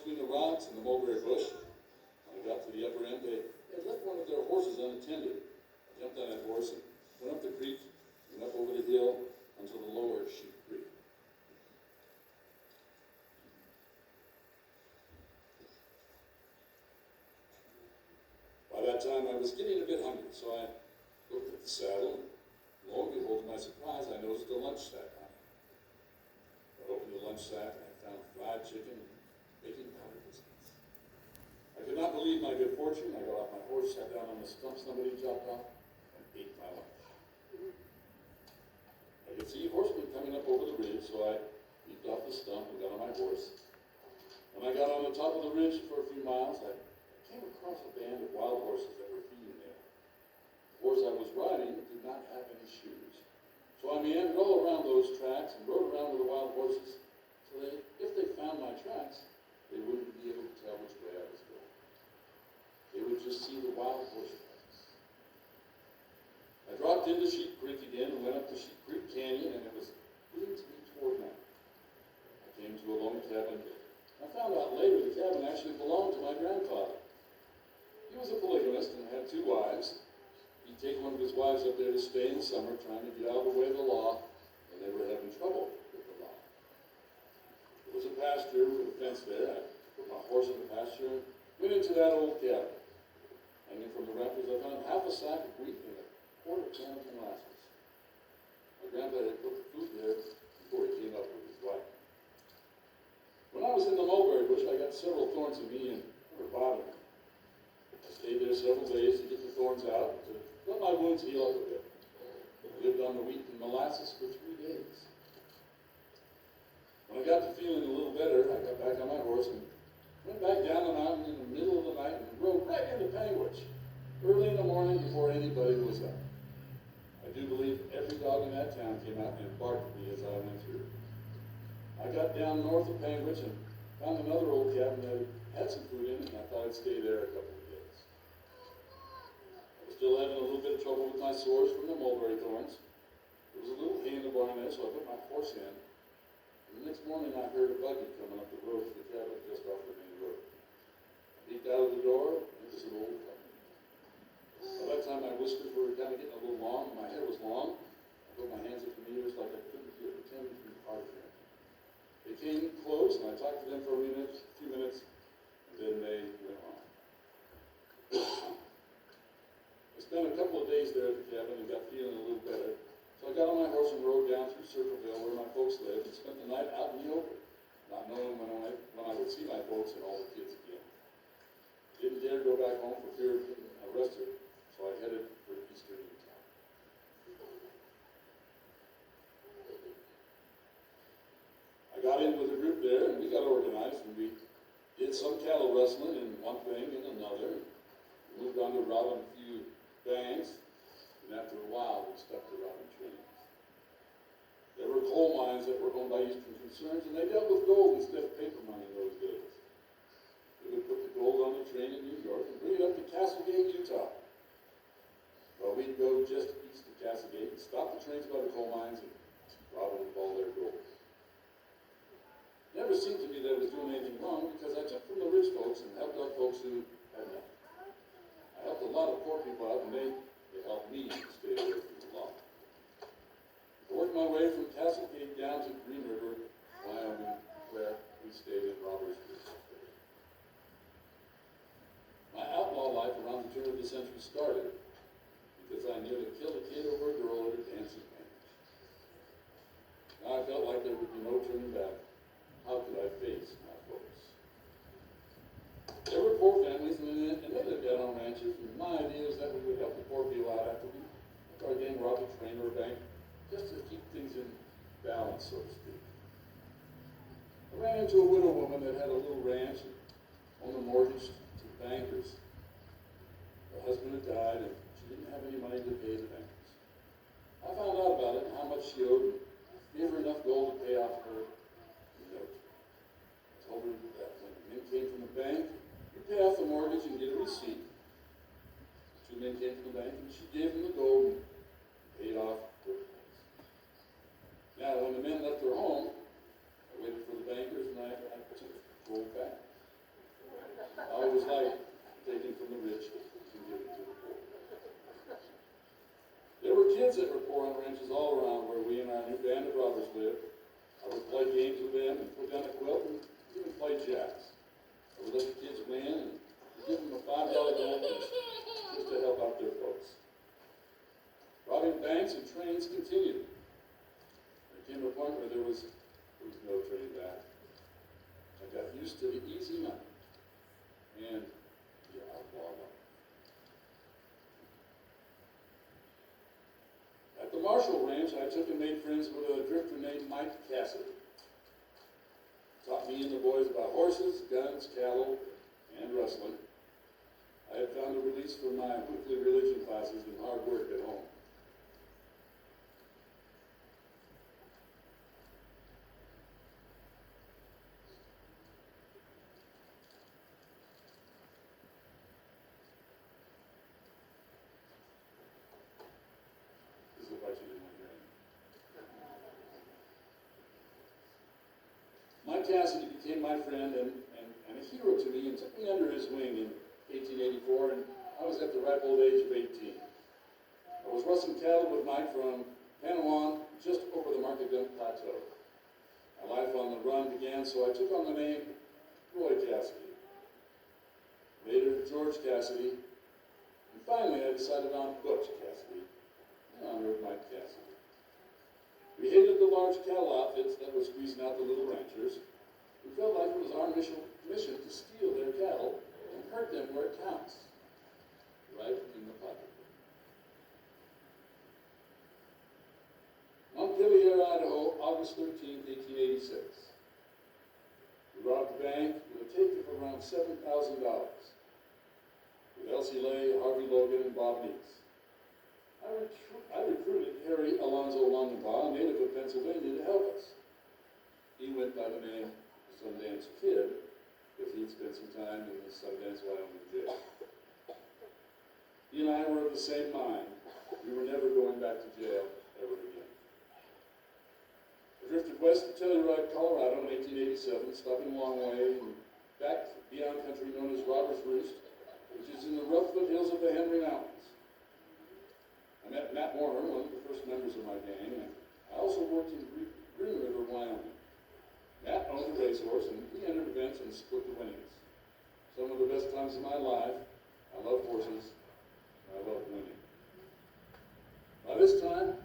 between the rocks and the mulberry bush. When I got to the upper end, they had left one of their horses unattended. I jumped on that horse and went up the creek, went up over the hill until the lower Sheep Creek. By that time, I was getting a bit hungry, so I looked at the saddle, and lo and behold, to my surprise, I noticed a lunch sack on it. I opened the lunch sack, and I found fried chicken and baking powder biscuits. I could not believe my good fortune. I got off my horse, sat down on the stump somebody chopped off, and ate my lunch. I could see horsemen coming up over the ridge, so I leaped off the stump and got on my horse. When I got on the top of the ridge for a few miles, I came across a band of wild horses that were feeding there. The horse I was riding did not have any shoes. So I meandered all around those tracks and rode around with the wild horses so that if they found my tracks, they wouldn't be able to tell which way I was going. They would just see the wild horse tracks. I dropped into Sheep Creek again and went up the Sheep Creek Canyon, and it was leading to me toward night. I came to a lone cabin. I found out later the cabin actually belonged to my grandfather. He was a polygamist and had 2 wives. He'd take one of his wives up there to stay in the summer, trying to get out of the way of the law, and they were having trouble with the law. There was a pasture with a fence there. I put my horse in the pasture and went into that old cabin. Hanging from the rafters, I found half a sack of wheat and a quarter can of molasses. My grandpa had put the food there before he came up with his wife. When I was in the mulberry bush, I got several thorns in me and they were bothering me. I stayed there several days to get the thorns out, to let my wounds heal up a bit. I lived on the wheat and molasses for 3 days. When I got to feeling a little better, I got back on my horse and went back down the mountain in the middle of the night and rode right into Panguitch, early in the morning before anybody was up. I do believe every dog in that town came out and barked at me as I went through. I got down north of Panguitch and found another old cabin that had some food in it, and I thought I'd stay there a couple of days. I was still having a little bit of trouble with my sores from the mulberry thorns. There was a little hay in the barn there, so I put my horse in. And the next morning I heard a buggy coming up the road to the cabin just off the main road. I peeked out of the door, and it was an old couple. By that time my whiskers were kind of getting a little long, and my hair was long. I put my hands up to my ears like I couldn't hear, pretending to be hard of hearing. They came close, and I talked to them for a few minutes, and then they went on. I spent a couple of days there at the cabin and got feeling a little better. So I got on my horse and rode down through Circleville where my folks lived and spent the night out in the open, not knowing when I would see my folks and all the kids again. Didn't dare go back home for fear of getting arrested, so I headed for eastern Utah. I got in with a group there, and we got organized, and we did some cattle rustling and one thing and another. We moved on to robbing a few banks, and after a while, we stuck to robbing trains. There were coal mines that were owned by Eastern Concerns, and they dealt with gold instead of paper money in those days. We would put the gold on the train in New York and bring it up to CASSIDY'S, Utah. Well, we'd go just east of CASSIDY, stop the trains by the coal mines, and rob them of all their gold. It never seemed to me that I was doing anything wrong because I took from the rich folks and helped out folks who had nothing. I helped a lot of poor people out, and they helped me stay away from the law. I worked my way from Castle Gate down to Green River, Wyoming, where we stayed in Robbers Creek. My outlaw life around the turn of the century started because I nearly killed a kid over a girl at a dancing band. Now I felt like there would be no turning back. How could I face my folks? There were poor families, and they lived out on ranches, and my idea was that we would help the poor people out after we again robbed a train or a bank, just to keep things in balance, so to speak. I ran into a widow woman that had a little ranch and owned a mortgage to bankers. Her husband had died, and she didn't have any money to pay the bankers. I found out about it and how much she owed, and gave her enough gold to pay off her note. I told her that when the men came from the bank, you pay off the mortgage and get a receipt. The 2 men came from the bank, and she gave them the gold and paid off her place. Now, when the men left their home, I waited for the bankers, and I took the gold back. me and the boys about horses, guns, cattle, and wrestling. I had found a release from my weekly religion classes and hard work at home. This is what you didn't want to hear. Mike Cassidy became my friend and a hero to me and took me under his wing in 1884, and I was at the ripe old age of 18. I was rustling cattle with Mike from Panama just over the Market Gun Plateau. My life on the run began, so I took on the name Roy Cassidy, later George Cassidy, and finally I decided on Butch Cassidy in honor of Mike Cassidy. We hated the large cattle outfits that were squeezing out the little ranchers. We felt like it was our mission to steal their cattle and hurt them where it counts, right in the pocket. Montpelier, Idaho, August 13, 1886. We robbed the bank with a take of around $7,000 with Elsie Lay, Harvey Logan, and Bob Neese. I recruited Harry Alonzo Longenbaugh, a native of Pennsylvania, to help us. He went by the name Sundance Kid, but he'd spent some time in the Sundance, Wyoming jail. He and I were of the same mind. We were never going back to jail ever again. I drifted west to Telluride, Colorado in 1887, stopping a long way and back beyond country known as Robbers Roost, which is in the rough foothills of the Henry Mountains. I met Matt Warner, one of the first members of my gang, and I also worked in Green River, Wyoming. Matt owned a racehorse, and we entered events and split the winnings. Some of the best times of my life. I love horses, and I love winning. By this time,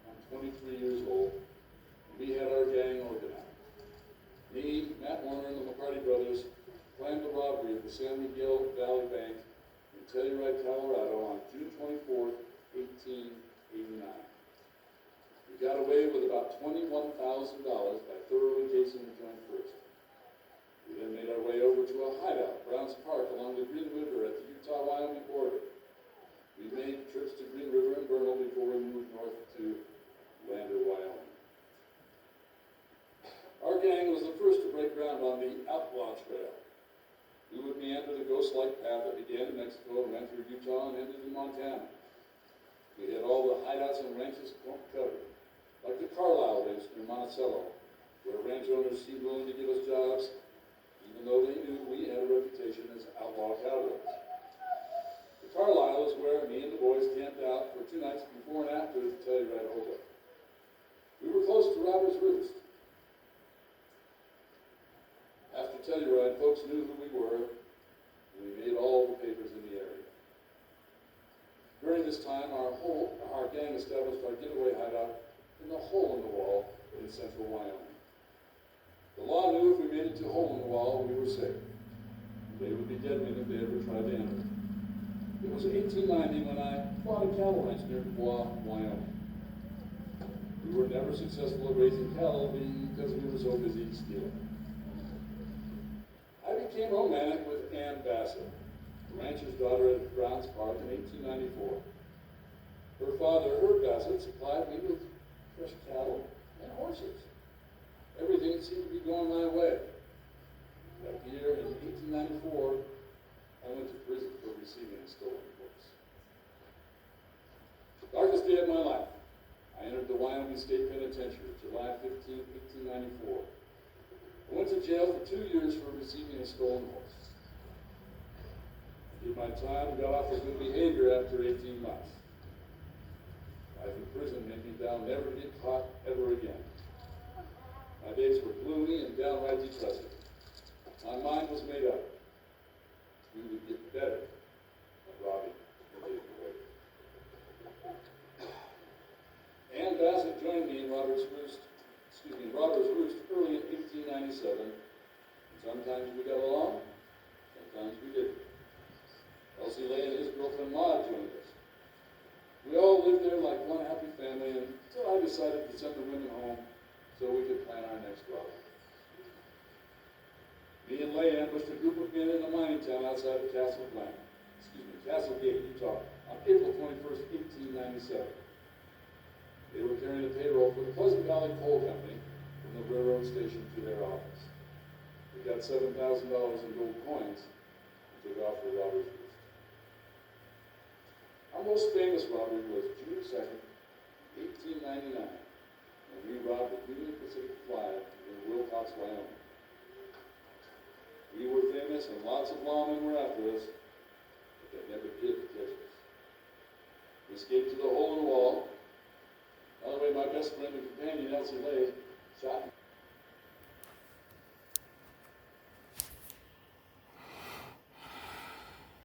I'm 23 years old, and we had our gang organized. Me, Matt Warner, and the McCarty brothers planned the robbery of the San Miguel Valley Bank in Telluride, Colorado on June 24th, 1889. We got away with about $21,000 by thoroughly casing the joint first. We then made our way over to a hideout, Browns Park, along the Green River at the Utah-Wyoming border. We made trips to Green River and Vernal before we moved north to Lander, Wyoming. Our gang was the first to break ground on the Outlaw Trail. We would meander the ghost-like path that began in Mexico and went through Utah and ended in Montana. We had all the hideouts and ranches covered, like the Carlisle Ranch near Monticello, where ranch owners seemed willing to give us jobs, even though they knew we had a reputation as outlaw cowboys. The Carlisle is where me and the boys camped out for 2 nights before and after the Telluride holdup. We were close to Robbers Roost. After Telluride, folks knew who we were, and we made all the papers in the area. During this time, our gang established our getaway hideout in the hole in the wall in central Wyoming. The law knew if we made it to hole in the wall, we were safe. They would be dead men if they ever tried to enter. It was 1890 when I bought a cattle ranch near Bois, Wyoming. We were never successful at raising cattle because we were so busy stealing. I became romantic with Ann Bassett, the rancher's daughter at Browns Park in 1894. Her father, Herb Bassett, supplied me with fresh cattle and horses. Everything seemed to be going my way. That year, in 1894, I went to prison for receiving a stolen horse. Darkest day of my life. I entered the Wyoming State Penitentiary, July 15, 1894. I went to jail for 2 years for receiving a stolen horse. I did my time and got off for good behavior after 18 months. Life in prison made me vow never to get caught ever again. My days were gloomy and downright depressing. My mind was made up. We would get better at robbing and getting away. Ann Bassett joined me in Robbers Roost early in 1897. And sometimes we got along, sometimes we didn't. Elsie Lay and his girlfriend Maud joined us. We all lived there like one happy family until I decided to send the women home so we could plan our next robbery. Me and Leigh ambushed a group of men in a mining town outside of Castlegate, Utah, on April 21st, 1897. They were carrying a payroll for the Pleasant Valley Coal Company from the railroad station to their office. They got $7,000 in gold coins and took off for robbery first. Our most famous robbery was June 2nd, 1899, when we robbed the Union Pacific Fly in Wilcox, Wyoming. We were famous and lots of lawmen were after us, but they never did catch us. We escaped to the hole in the wall. By the way, my best friend and companion, Elsie Leigh, shot and